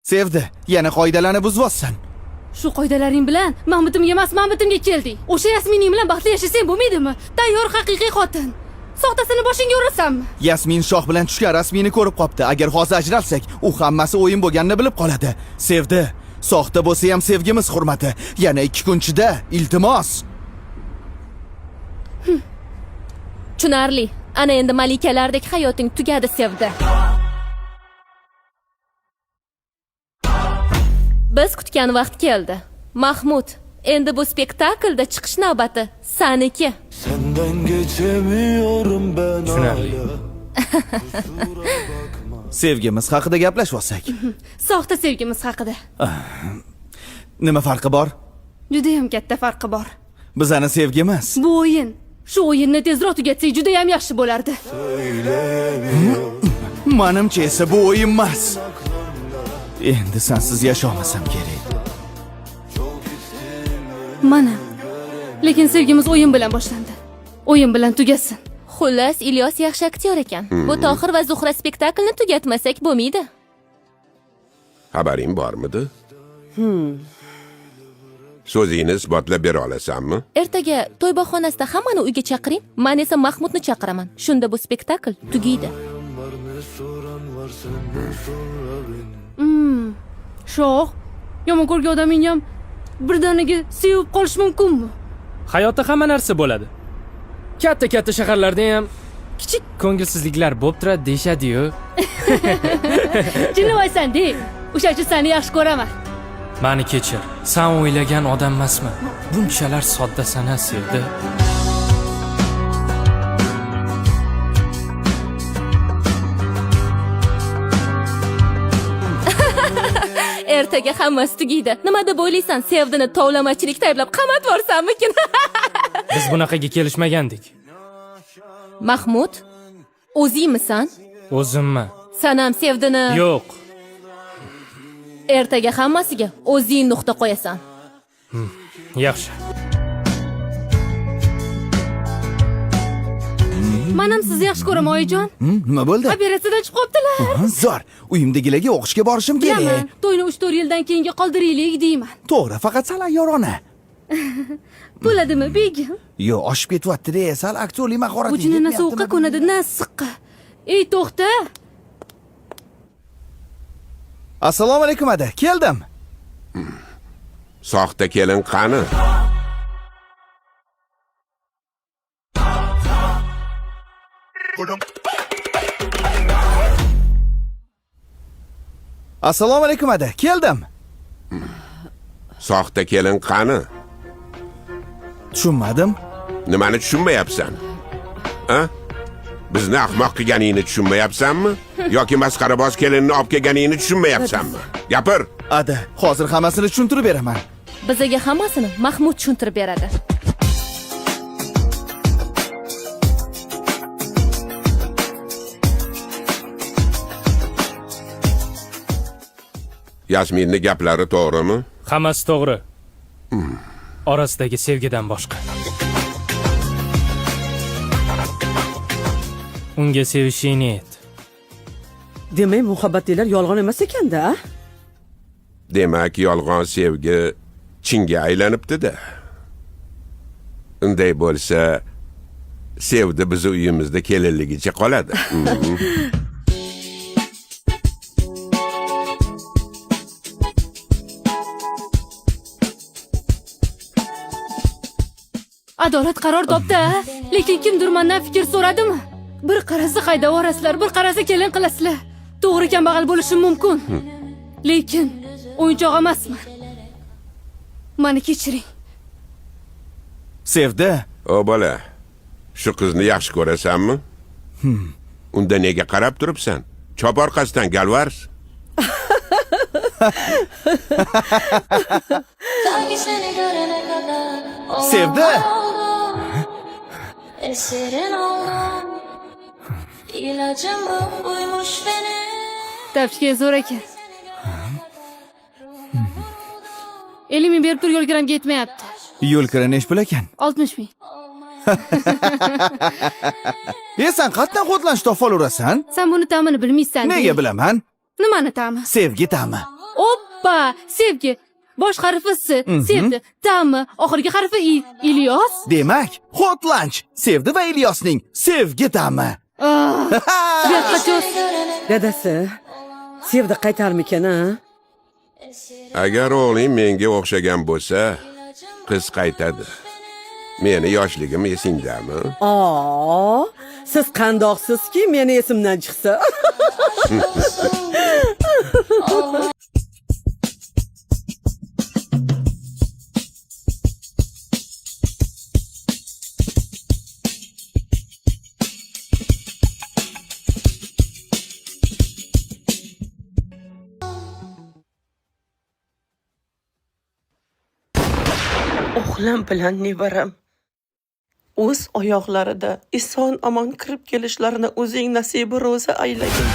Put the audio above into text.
Sevdi, yana qoidalarni buzyapsan. Shu qoidalaring bilan Mahmutimga emas, Mahmutimga kelding. O'sha Yasmining bilan baxtli yashasang bo'lmaydimi? Tayyor haqiqiy xotin. Soxtasini boshingga urasanmi? Yasmin shoh bilan tushgan rasmini ko'rib qopti. Agar hozir ajralsak, u hammasi o'yin bo'lganini bilib qoladi. Sevdi. Soxta bo'lsa ham sevgimiz hurmati. Yana 2 kun ichida, iltimos. Tushunarli. Ana endi malikalardek hayoting tugadi, Sevdi. Biz kutgan vaqt keldi. Mahmud, endi bu spektaklda chiqish navbati seniki. Senden geçemiyorum ben hala. Sevgimiz haqida gaplashsak. Soxta sevgimiz haqida. Nima farqi bor? Juda ham katta farqi bor. Bizning sevgimiz. Bu o'yin. Shu o'yinni tezroq tugatsak juda ham yaxshi bo'lardi. Menimcha esa bu o'yin emas. Endi sensiz yashamasam kerak. Mana. Lekin sevgimiz o'yin bilan boshlandi. O'yin bilan tugasin. Xullas, Ilyos yaxshi aktyor ekan. Bu Tohir va Zuhra spektaklini tugatmasak bo'lmaydi. Xabaring bormidi? So'zingni isbotlab bera olasanmi? Ertaga to'y bahonasida hammani uyga chaqiring, men esa Mahmudni chaqiraman. Shunda bu spektakl tugaydi. Shoh, yomon ko'rgan odaming ham birdaniga sevib qolish mumkinmi? Hayotda hamma narsa bo'ladi. Katta shaharlarda ham kichik ko'ngilsizliklar bo'lib turadi deyshadi-yu. Jilvoysan-de. O'sha uchun seni yaxshi ko'raman. Meni kechir. Sen o'ylagan odam emasman. Bunchalar sodda sana Sevdi. Ertaga hammasi tugaydi. Nima deb o'ylaysan? Sevdini tovlamachilikda ayblab qamat borsammikin? Biz bunaqaga kelishmagandik. Mahmud, o'zingmisan? O'zimmi? Sen ham Sevdini... Yo'q. Ertaga hammasiga o'zing nuqta qo'yasan. Yaxshi. Men ham sizni yaxshi ko'raman, oyijon. Nima bo'ldi? Operatsiyadan chiqib qoptilar. Zo'r. Uyimdagilarga o'qishga borishim kerak. Bilaman, to'yni 3-4 yildan keyinga qoldiraylik deyman. To'g'ri, faqat sal yorona. Bo'ladimi, begim? Yo, oshib ketyapti-da, sal aktyorlik mahorati. Bu jinni na sovuqqa ko'nadi, na issiqqa. Ey, to'xta. Assalomu alaykum ada, keldim. Soxta kelin qani? Assalomu alaykum ada, keldim. Soxta kelin qani? Tushunmadim. Nimani tushunmayapsan? Ha? Bizni ahmoq qilganingni tushunmayapsanmi? Yoki masxaraboz kelinni olib kelganingni tushunmayapsanmi? Gapir. Ada, hozir hammasini tushuntirib beraman. Bizga hammasini Mahmud tushuntirib beradi. Yasminning gaplari to'g'rimi? Hammasi to'g'ri. Orasidagi sevgidan boshqa. Unga sevishingni ayt. Demak, muhabbatlar yolg'on emas ekanda? Demak, yolg'on sevgi chinga aylanibdi-da. Unday bo'lsa, Sevdi biz uyimizda kelinligicha qoladi. Adolat qaror topdi, lekin kimdir mendan fikr so'radimi? Bir qarasa haydab orasizlar, bir qarasa kelin qilasizlar. To'g'ri kambag'al bo'lishim mumkin. Lekin o'yinchoq emasman. Meni kechiring. Sevdi. O bola, shu qizni yaxshi ko'rasanmi? Unda nega qarab turibsan? Chop orqasidan galvars. Sevdi. Tavsiya zo'r ekan. 50 ming berib tur, yo'l kiramga yetmayapti. Yo'l kira nech pul ekan? 60 ming. Sen qatdan qotlanch topib olasan? Sen buni ta'mini bilmaysan. Nega bilaman? Nimani ta'mi? Sevgi ta'mi. O, Pa, sevgi. Bosh harfi S, sevdi. Ta'mi, oxirgi harfi I. Ilyos. Demak, hot lunch Sevdi va Ilyosning sevgi ta'mi. Qacho'z. Dadasi, Sevdi qaytarmikan, ha? Agar o'g'ling menga o'xshagan bo'lsa, qiz qaytadi. Meni yoshligim esingdami? Siz qandoqsizki, meni esimdan chiqsa. O'g'lim bilan nevaram o'z oyoqlarida eson omon kirib kelishlarini o'zing nasibi ro'za aylagin.